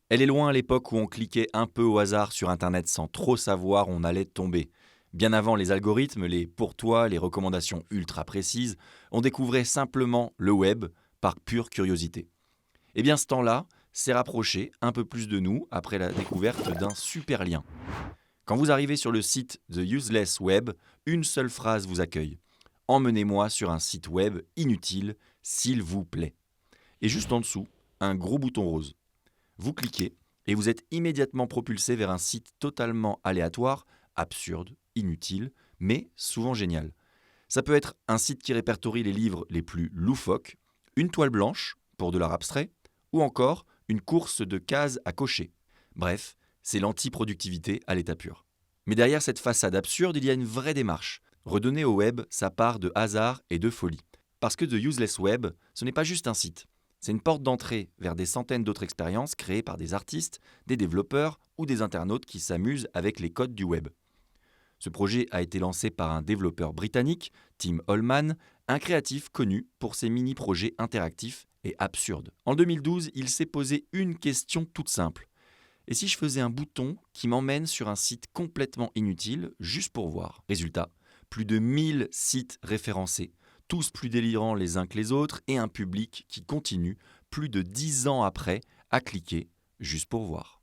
Elle est loin l'époque où on cliquait un peu au hasard sur Internet sans trop savoir où on allait tomber. Bien avant les algorithmes, les pour toi, les recommandations ultra précises, on découvrait simplement le web par pure curiosité. Eh bien ce temps-là s'est rapproché un peu plus de nous après la découverte d'un super lien. Quand vous arrivez sur le site The Useless Web, une seule phrase vous accueille. Emmenez-moi sur un site web inutile, s'il vous plaît. Et juste en dessous, un gros bouton rose. Vous cliquez et vous êtes immédiatement propulsé vers un site totalement aléatoire, absurde, inutile, mais souvent génial. Ça peut être un site qui répertorie les livres les plus loufoques, une toile blanche pour de l'art abstrait, ou encore une course de cases à cocher. Bref, c'est l'anti-productivité à l'état pur. Mais derrière cette façade absurde, il y a une vraie démarche. Redonner au web sa part de hasard et de folie. Parce que The Useless Web, ce n'est pas juste un site. C'est une porte d'entrée vers des centaines d'autres expériences créées par des artistes, des développeurs ou des internautes qui s'amusent avec les codes du web. Ce projet a été lancé par un développeur britannique, Tim Holman, un créatif connu pour ses mini-projets interactifs et absurdes. En 2012, il s'est posé une question toute simple. Et si je faisais un bouton qui m'emmène sur un site complètement inutile, juste pour voir? Résultat, plus de 1000 sites référencés, tous plus délirants les uns que les autres, et un public qui continue, plus de 10 ans après, à cliquer juste pour voir.